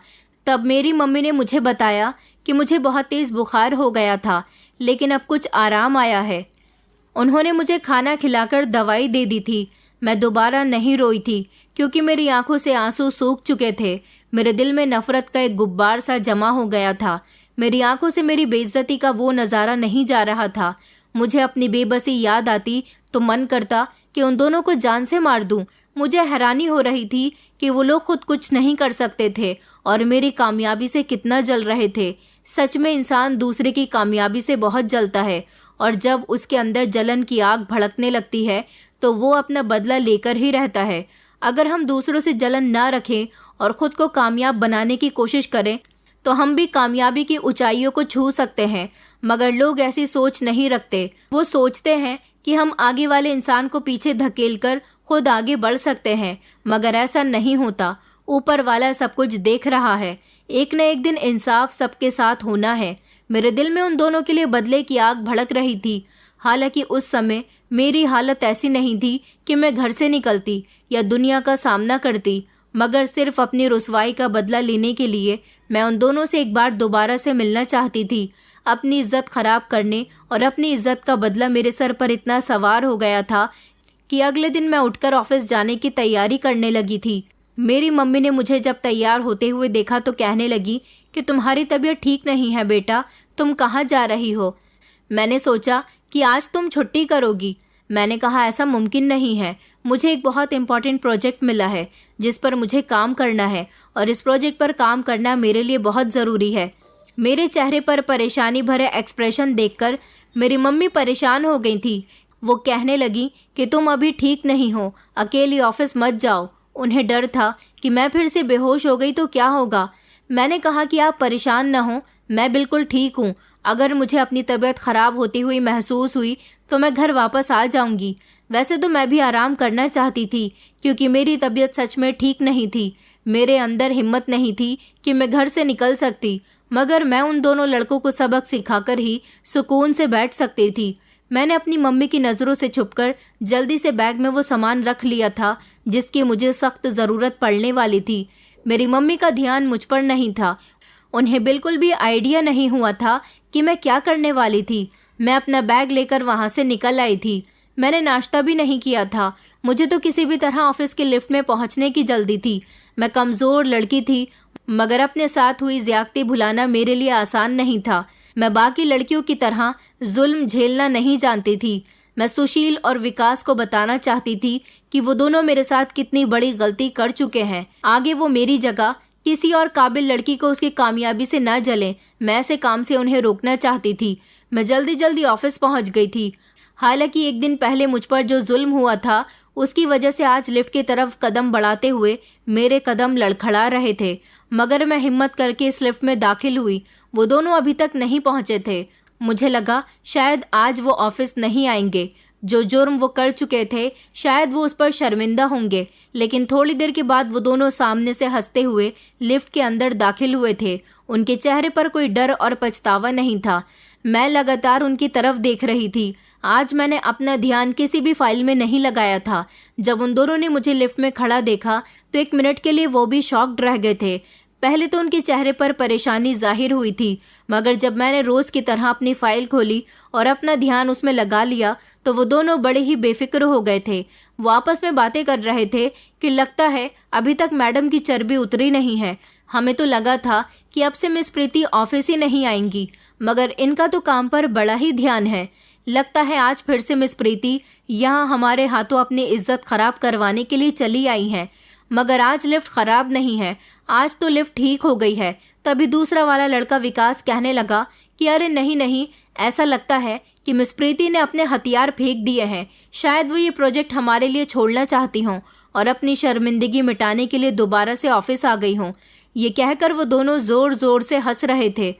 तब मेरी मम्मी ने मुझे बताया कि मुझे बहुत तेज़ बुखार हो गया था, लेकिन अब कुछ आराम आया है। उन्होंने मुझे खाना खिलाकर दवाई दे दी थी। मैं दोबारा नहीं रोई थी, क्योंकि मेरी आंखों से आंसू सूख चुके थे। मेरे दिल में नफरत का एक गुब्बार सा जमा हो गया था। मेरी आंखों से मेरी बेइज्जती का वो नज़ारा नहीं जा रहा था। मुझे अपनी बेबसी याद आती तो मन करता कि उन दोनों को जान से मार दूं। मुझे हैरानी हो रही थी कि वो लोग खुद कुछ नहीं कर सकते थे और मेरी कामयाबी से कितना जल रहे थे। सच में इंसान दूसरे की कामयाबी से बहुत जलता है, और जब उसके अंदर जलन की आग भड़कने लगती है तो वो अपना बदला लेकर ही रहता है। अगर हम दूसरों से जलन ना रखें और ख़ुद को कामयाब बनाने की कोशिश करें तो हम भी कामयाबी की ऊंचाइयों को छू सकते हैं। मगर लोग ऐसी सोच नहीं रखते। वो सोचते हैं कि हम आगे वाले इंसान को पीछे धकेलकर खुद आगे बढ़ सकते हैं, मगर ऐसा नहीं होता। ऊपर वाला सब कुछ देख रहा है। एक न एक दिन इंसाफ सबके साथ होना है। मेरे दिल में उन दोनों के लिए बदले की आग भड़क रही थी। हालांकि उस समय मेरी हालत ऐसी नहीं थी कि मैं घर से निकलती या दुनिया का सामना करती, मगर सिर्फ अपनी रुसवाई का बदला लेने के लिए मैं उन दोनों से एक बार दोबारा से मिलना चाहती थी। अपनी इज्जत खराब करने और अपनी इज्जत का बदला मेरे सर पर इतना सवार हो गया था कि अगले दिन मैं उठकर ऑफिस जाने की तैयारी करने लगी थी। मेरी मम्मी ने मुझे जब तैयार होते हुए देखा तो कहने लगी कि तुम्हारी तबीयत ठीक नहीं है बेटा, तुम कहाँ जा रही हो। मैंने सोचा कि आज तुम छुट्टी करोगी। मैंने कहा ऐसा मुमकिन नहीं है, मुझे एक बहुत इम्पॉर्टेंट प्रोजेक्ट मिला है जिस पर मुझे काम करना है और इस प्रोजेक्ट पर काम करना मेरे लिए बहुत ज़रूरी है। मेरे चेहरे पर परेशानी भरे एक्सप्रेशन देखकर मेरी मम्मी परेशान हो गई थी। वो कहने लगी कि तुम अभी ठीक नहीं हो, अकेली ऑफिस मत जाओ। उन्हें डर था कि मैं फिर से बेहोश हो गई तो क्या होगा। मैंने कहा कि आप परेशान न हो, मैं बिल्कुल ठीक हूँ। अगर मुझे अपनी तबीयत खराब होती हुई महसूस हुई तो मैं घर वापस आ जाऊंगी। वैसे तो मैं भी आराम करना चाहती थी क्योंकि मेरी तबीयत सच में ठीक नहीं थी। मेरे अंदर हिम्मत नहीं थी कि मैं घर से निकल सकती, मगर मैं उन दोनों लड़कों को सबक सिखाकर ही सुकून से बैठ सकती थी। मैंने अपनी मम्मी की नज़रों से छुपकर जल्दी से बैग में वो सामान रख लिया था जिसकी मुझे सख्त ज़रूरत पड़ने वाली थी। मेरी मम्मी का ध्यान मुझ पर नहीं था। उन्हें बिल्कुल भी आइडिया नहीं हुआ था कि मैं क्या करने वाली थी। मैं अपना बैग लेकर वहाँ से निकल आई थी। मैंने नाश्ता भी नहीं किया था। मुझे तो किसी भी तरह ऑफिस की लिफ्ट में पहुँचने की जल्दी थी। मैं कमज़ोर लड़की थी, मगर अपने साथ हुई ज़्यादती भुलाना मेरे लिए आसान नहीं था। मैं बाकी लड़कियों की तरह जुल्म झेलना नहीं जानती थी। मैं सुशील और विकास को बताना चाहती थी कि वो दोनों मेरे साथ कितनी बड़ी गलती कर चुके हैं। आगे वो मेरी जगह किसी और काबिल लड़की को उसकी कामयाबी से न जले, मैं ऐसे काम से उन्हें रोकना चाहती थी। मैं जल्दी जल्दी ऑफिस पहुंच गई थी। हालांकि एक दिन पहले मुझ पर जो जुल्म हुआ था उसकी वजह से आज लिफ्ट की तरफ कदम बढ़ाते हुए मेरे कदम लड़खड़ा रहे थे, मगर मैं हिम्मत करके इस लिफ्ट में दाखिल हुई। वो दोनों अभी तक नहीं पहुंचे थे। मुझे लगा शायद आज वो ऑफिस नहीं आएंगे। जो जुर्म वो कर चुके थे शायद वो उस पर शर्मिंदा होंगे, लेकिन थोड़ी देर के बाद वो दोनों सामने से हंसते हुए लिफ्ट के अंदर दाखिल हुए थे। उनके चेहरे पर कोई डर और पछतावा नहीं था। मैं लगातार उनकी तरफ देख रही थी। आज मैंने अपना ध्यान किसी भी फाइल में नहीं लगाया था। जब उन दोनों ने मुझे लिफ्ट में खड़ा देखा तो एक मिनट के लिए वो भी शॉक्ड रह गए थे। पहले तो उनके चेहरे पर परेशानी जाहिर हुई थी, मगर जब मैंने रोज की तरह अपनी फाइल खोली और अपना ध्यान उसमें लगा लिया तो वो दोनों बड़े ही बेफिक्र हो गए थे। वो आपस में बातें कर रहे थे कि लगता है अभी तक मैडम की चर्बी उतरी नहीं है। हमें तो लगा था कि अब से मिस प्रीति ऑफिस ही नहीं आएंगी, मगर इनका तो काम पर बड़ा ही ध्यान है। लगता है आज फिर से मिस प्रीति यहाँ हमारे हाथों अपनी इज्जत खराब करवाने के लिए चली आई हैं। मगर आज लिफ्ट खराब नहीं है, आज तो लिफ्ट ठीक हो गई है। तभी दूसरा वाला लड़का विकास कहने लगा कि अरे नहीं नहीं, ऐसा लगता है कि मिस प्रीति ने अपने हथियार फेंक दिए हैं। शायद वो ये प्रोजेक्ट हमारे लिए छोड़ना चाहती हों और अपनी शर्मिंदगी मिटाने के लिए दोबारा से ऑफिस आ गई हों। ये कहकर वो दोनों जोर जोर से हंस रहे थे,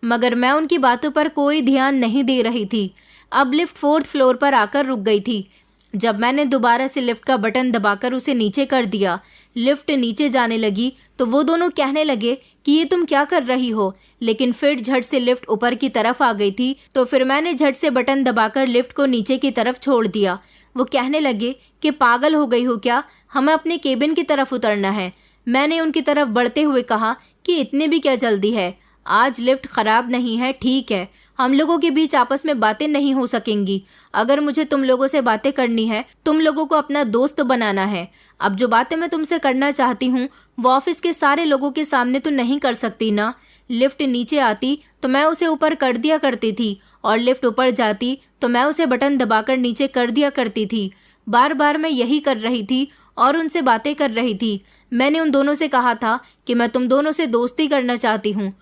मगर मैं उनकी बातों पर कोई ध्यान नहीं दे रही थी। अब लिफ्ट 4th फ्लोर पर आकर रुक गई थी। जब मैंने दोबारा से लिफ्ट का बटन दबाकर उसे नीचे कर दिया, लिफ्ट नीचे जाने लगी तो वो दोनों कहने लगे कि ये तुम क्या कर रही हो। लेकिन फिर झट से लिफ्ट ऊपर की तरफ आ गई थी, तो फिर मैंने झट से बटन दबाकर लिफ्ट को नीचे की तरफ छोड़ दिया। वो कहने लगे कि पागल हो गई हो क्या, हमें अपने केबिन की तरफ उतरना है। मैंने उनकी तरफ बढ़ते हुए कहा कि इतने भी क्या जल्दी है, आज लिफ्ट खराब नहीं है, ठीक है। हम लोगों के बीच आपस में बातें नहीं हो सकेंगी। अगर मुझे तुम लोगों से बातें करनी है, तुम लोगों को अपना दोस्त बनाना है। अब जो बातें मैं तुमसे करना चाहती हूँ वो ऑफिस के सारे लोगों के सामने तो नहीं कर सकती ना। लिफ्ट नीचे आती तो मैं उसे ऊपर कर दिया करती थी, और लिफ्ट ऊपर जाती तो मैं उसे बटन दबाकर नीचे कर दिया करती थी। बार बार मैं यही कर रही थी और उनसे बातें कर रही थी। मैंने उन दोनों से कहा था कि मैं तुम दोनों से दोस्ती करना चाहती हूँ।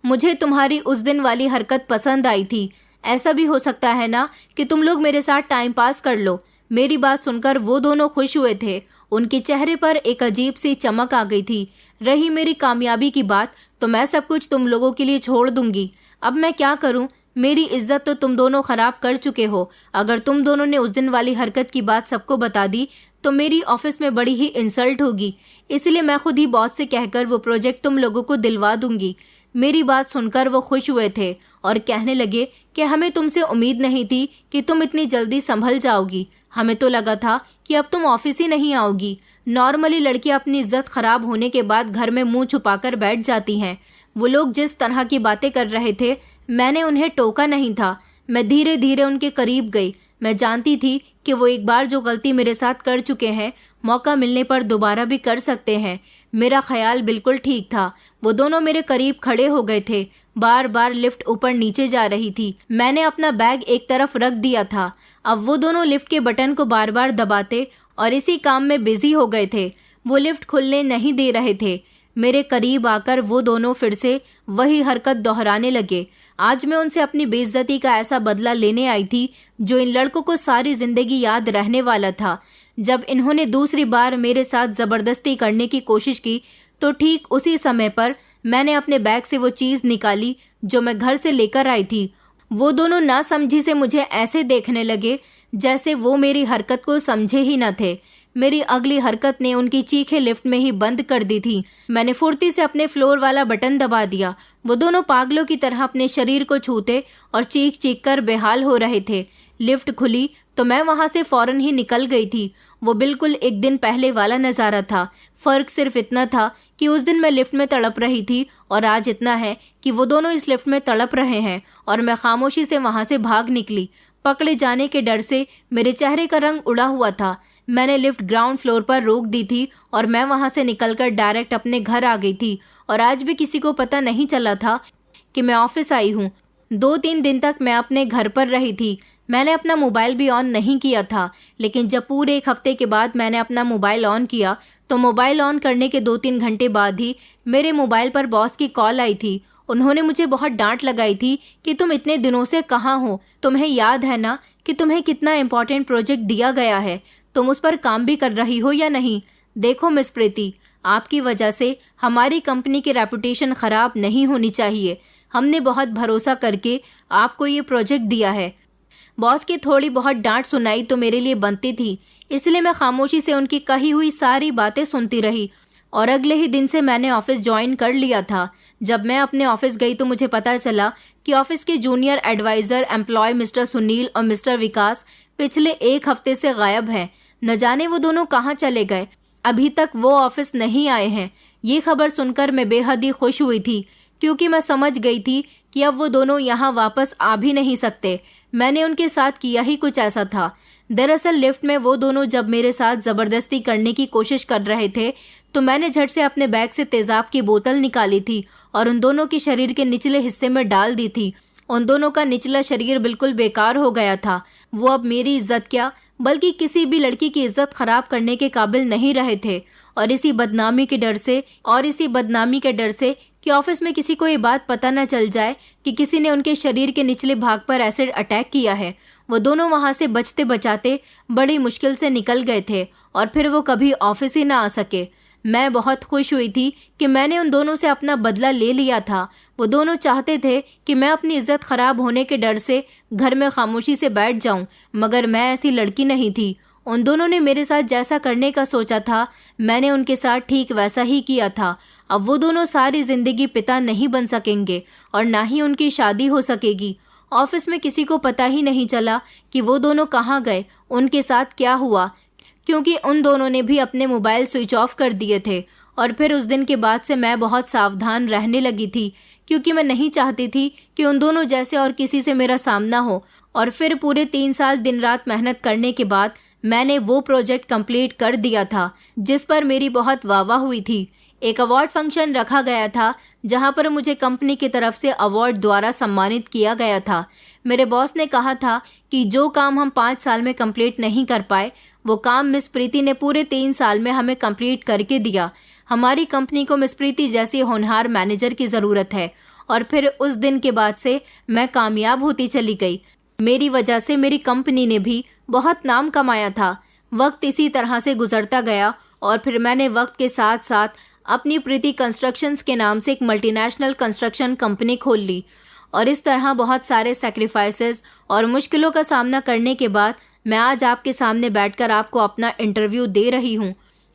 मुझे तुम्हारी उस दिन वाली हरकत पसंद आई थी। ऐसा भी हो सकता है ना कि तुम लोग मेरे साथ टाइम पास कर लो। मेरी बात सुनकर वो दोनों खुश हुए थे। उनके चेहरे पर एक अजीब सी चमक आ गई थी। रही मेरी कामयाबी की बात, तो मैं सब कुछ तुम लोगों के लिए छोड़ दूंगी। अब मैं क्या करूं? मेरी इज्जत तो तुम दोनों खराब कर चुके हो। अगर तुम दोनों ने उस दिन वाली हरकत की बात सबको बता दी तो मेरी ऑफिस में बड़ी ही इंसल्ट होगी, इसलिए मैं खुद ही बॉस से कहकर वो प्रोजेक्ट तुम लोगों को दिलवा दूंगी। मेरी बात सुनकर वो खुश हुए थे और कहने लगे कि हमें तुमसे उम्मीद नहीं थी कि तुम इतनी जल्दी संभल जाओगी। हमें तो लगा था कि अब तुम ऑफिस ही नहीं आओगी। नॉर्मली लड़कियां अपनी इज्जत खराब होने के बाद घर में मुंह छुपाकर बैठ जाती हैं। वो लोग जिस तरह की बातें कर रहे थे, मैंने उन्हें टोका नहीं था। मैं धीरे धीरे उनके करीब गई। मैं जानती थी कि वो एक बार जो गलती मेरे साथ कर चुके हैं, मौका मिलने पर दोबारा भी कर सकते हैं। मेरा ख्याल बिल्कुल ठीक था। वो दोनों मेरे करीब खड़े हो गए थे। बार बार लिफ्ट ऊपर नीचे जा रही थी। मैंने अपना बैग एक तरफ रख दिया था। अब वो दोनों लिफ्ट के बटन को बार बार दबाते और इसी काम में बिजी हो गए थे। वो लिफ्ट खुलने नहीं दे रहे थे। मेरे करीब आकर वो दोनों फिर से वही हरकत दोहराने लगे। आज मैं उनसे अपनी बेइज्जती का ऐसा बदला लेने आई थी जो इन लड़कों को सारी जिंदगी याद रहने वाला था। जब इन्होंने दूसरी बार मेरे साथ जबरदस्ती करने की कोशिश की तो ठीक उसी समय पर मैंने अपने बैग से वो चीज निकाली जो मैं घर से लेकर आई थी। वो दोनों नासमझी से मुझे ऐसे देखने लगे जैसे वो मेरी हरकत को समझे ही न थे। मेरी अगली हरकत ने उनकी चीखें लिफ्ट में ही बंद कर दी थी। मैंने फुर्ती से अपने फ्लोर वाला बटन दबा दिया। वो दोनों पागलों की तरह अपने शरीर को छूते और चीख चीख कर बेहाल हो रहे थे। लिफ्ट खुली तो मैं वहां से फौरन ही निकल गई थी। वो बिल्कुल एक दिन पहले वाला नजारा था। फर्क सिर्फ इतना था कि उस दिन मैं लिफ्ट में तड़प रही थी और आज इतना है कि वो दोनों इस लिफ्ट में तड़प रहे हैं और मैं खामोशी से वहां से भाग निकली। पकड़े जाने के डर से मेरे चेहरे का रंग उड़ा हुआ था। मैंने लिफ्ट ग्राउंड फ्लोर पर रोक दी थी और मैं वहां से निकलकर डायरेक्ट अपने घर आ गई थी और आज भी किसी को पता नहीं चला था कि मैं ऑफिस आई हूँ। 2-3 दिन तक मैं अपने घर पर रही थी। मैंने अपना मोबाइल भी ऑन नहीं किया था, लेकिन जब पूरे 1 हफ्ते के बाद मैंने अपना मोबाइल ऑन किया तो मोबाइल ऑन करने के 2-3 घंटे बाद ही मेरे मोबाइल पर बॉस की कॉल आई थी। उन्होंने मुझे बहुत डांट लगाई थी कि तुम इतने दिनों से कहाँ हो, तुम्हें याद है ना कि तुम्हें कितना इम्पोर्टेंट प्रोजेक्ट दिया गया है, तुम उस पर काम भी कर रही हो या नहीं। देखो मिस प्रीति, आपकी वजह से हमारी कंपनी की रेपुटेशन खराब नहीं होनी चाहिए। हमने बहुत भरोसा करके आपको ये प्रोजेक्ट दिया है। बॉस की थोड़ी बहुत डांट सुनाई तो मेरे लिए बनती थी, इसलिए मैं खामोशी से उनकी कही हुई सारी बातें सुनती रही और अगले ही दिन से मैंने ऑफिस ज्वाइन कर लिया था। जब मैं अपने ऑफिस गई तो मुझे पता चला कि ऑफिस के junior adviser employ mister Sunil और मिस्टर विकास पिछले 1 हफ्ते से गायब हैं। न जाने वो दोनों कहाँ चले गए। अभी तक वो ऑफिस नहीं आए हैं। ये खबर सुनकर मैं बेहद ही खुश हुई थी, क्योंकि मैं समझ गई थी कि अब वो दोनों यहाँ वापस आ भी नहीं सकते। मैंने उनके साथ किया ही कुछ ऐसा था। दरअसल लिफ्ट में वो दोनों जब मेरे साथ जबरदस्ती करने की कोशिश कर रहे थे तो मैंने झट से अपने बैग से तेजाब की बोतल निकाली थी और उन दोनों के शरीर के निचले हिस्से में डाल दी थी। उन दोनों का निचला शरीर बिल्कुल बेकार हो गया था। वो अब मेरी इज्जत क्या बल्कि किसी भी लड़की की इज्जत खराब करने के काबिल नहीं रहे थे। और इसी बदनामी के डर से कि ऑफिस में किसी को ये बात पता न चल जाए कि किसी ने उनके शरीर के निचले भाग पर एसिड अटैक किया है, वो दोनों वहां से बचते बचाते बड़ी मुश्किल से निकल गए थे और फिर वो कभी ऑफिस ही ना आ सके। मैं बहुत खुश हुई थी कि मैंने उन दोनों से अपना बदला ले लिया था। वो दोनों चाहते थे कि मैं अपनी इज्जत खराब होने के डर से घर में खामोशी से बैठ जाऊं, मगर मैं ऐसी लड़की नहीं थी। उन दोनों ने मेरे साथ जैसा करने का सोचा था, मैंने उनके साथ ठीक वैसा ही किया था। अब वो दोनों सारी जिंदगी पिता नहीं बन सकेंगे और ना ही उनकी शादी हो सकेगी। ऑफिस में किसी को पता ही नहीं चला कि वो दोनों कहाँ गए, उनके साथ क्या हुआ, क्योंकि उन दोनों ने भी अपने मोबाइल स्विच ऑफ कर दिए थे। और फिर उस दिन के बाद से मैं बहुत सावधान रहने लगी थी, क्योंकि मैं नहीं चाहती थी कि उन दोनों जैसे और किसी से मेरा सामना हो। और फिर पूरे 3 साल दिन रात मेहनत करने के बाद मैंने वो प्रोजेक्ट कंप्लीट कर दिया था जिस पर मेरी बहुत वाहवाह हुई थी। एक अवार्ड फंक्शन रखा गया था जहां पर मुझे कंपनी की तरफ से अवार्ड द्वारा सम्मानित किया गया था। मेरे बॉस ने कहा था कि जो काम हम 5 साल में कंप्लीट नहीं कर पाए, वो काम मिस प्रीति ने पूरे 3 साल में हमें कंप्लीट करके दिया। हमारी कंपनी को मिस प्रीति जैसी होनहार मैनेजर की ज़रूरत है। और फिर उस दिन के बाद से मैं कामयाब होती चली गई। मेरी वजह से मेरी कंपनी ने भी बहुत नाम कमाया था। वक्त इसी तरह से गुजरता गया और फिर मैंने वक्त के साथ साथ अपनी प्रीति कंस्ट्रक्शंस के नाम से एक मल्टीनेशनल कंस्ट्रक्शन कंपनी खोल ली। और इस तरह बहुत सारे सैक्रिफाइसेस और मुश्किलों का सामना करने के बाद मैं आज आपके सामने बैठकर आपको अपना इंटरव्यू दे रही हूँ।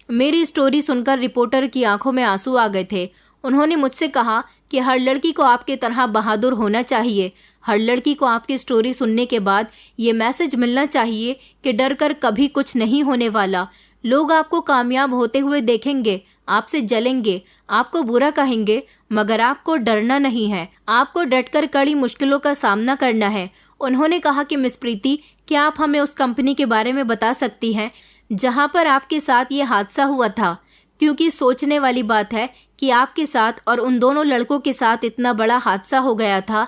मेरी स्टोरी सुनकर रिपोर्टर की आंखों में आंसू आ गए थे। उन्होंने मुझसे कहा कि हर लड़की को आपके तरह बहादुर होना चाहिए। हर लड़की को आपकी स्टोरी सुनने के बाद ये मैसेज मिलना चाहिए कि डर कर कभी कुछ नहीं होने वाला। लोग आपको कामयाब होते हुए देखेंगे, आपसे जलेंगे, आपको बुरा कहेंगे, मगर आपको डरना नहीं है। आपको डटकर कड़ी मुश्किलों का सामना करना है। उन्होंने कहा कि मिस प्रीति, क्या आप हमें उस कंपनी के बारे में बता सकती हैं जहां पर आपके साथ ये हादसा हुआ था? क्योंकि सोचने वाली बात है कि आपके साथ और उन दोनों लड़कों के साथ इतना बड़ा हादसा हो गया था,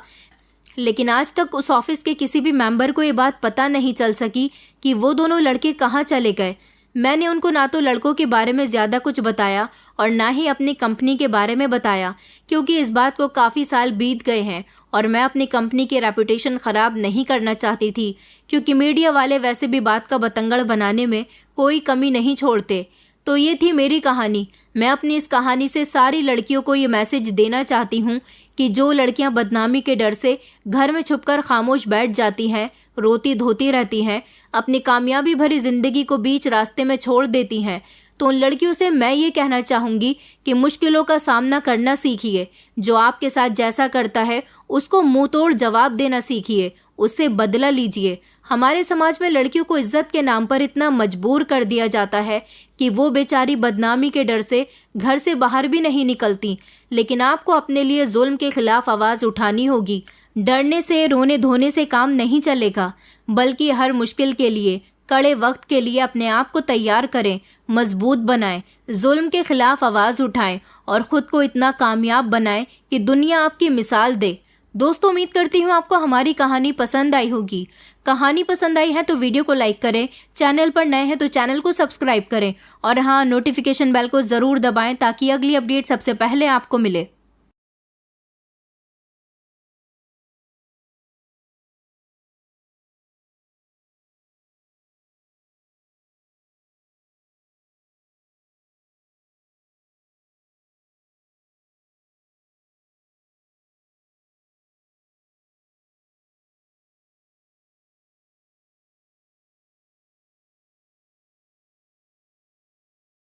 लेकिन आज तक उस ऑफिस के किसी भी मेंबर को ये बात पता नहीं चल सकी कि वो दोनों लड़के कहाँ चले गए। मैंने उनको ना तो लड़कों के बारे में ज्यादा कुछ बताया और ना ही अपनी कंपनी के बारे में बताया, क्योंकि इस बात को काफी साल बीत गए हैं और मैं अपनी कंपनी की रेपुटेशन खराब नहीं करना चाहती थी, क्योंकि मीडिया वाले वैसे भी बात का बतंगड़ बनाने में कोई कमी नहीं छोड़ते। तो ये थी मेरी कहानी। मैं अपनी इस कहानी से सारी लड़कियों को ये मैसेज देना चाहती हूँ कि जो लड़कियां बदनामी के डर से घर में छुपकर खामोश बैठ जाती हैं, रोती धोती रहती हैं, अपनी कामयाबी भरी जिंदगी को बीच रास्ते में छोड़ देती हैं, तो उन लड़कियों से मैं ये कहना चाहूंगी कि मुश्किलों का सामना करना सीखिए। जो आपके साथ जैसा करता है उसको मुंह तोड़ जवाब देना सीखिए, उससे बदला लीजिए। हमारे समाज में लड़कियों को इज्जत के नाम पर इतना मजबूर कर दिया जाता है कि वो बेचारी बदनामी के डर से घर से बाहर भी नहीं निकलती। लेकिन आपको अपने लिए जुल्म के खिलाफ आवाज उठानी होगी। डरने से, रोने धोने से काम नहीं चलेगा, बल्कि हर मुश्किल के लिए, कड़े वक्त के लिए अपने आप को तैयार करें, मजबूत बनाएं, जुल्म के खिलाफ आवाज उठाएं और खुद को इतना कामयाब बनाएं कि दुनिया आपकी मिसाल दे। दोस्तों, उम्मीद करती हूँ आपको हमारी कहानी पसंद आई होगी। कहानी पसंद आई है तो वीडियो को लाइक करें, चैनल पर नए हैं तो चैनल को सब्सक्राइब करें और हाँ, नोटिफिकेशन बेल को जरूर दबाएं ताकि अगली अपडेट सबसे पहले आपको मिले।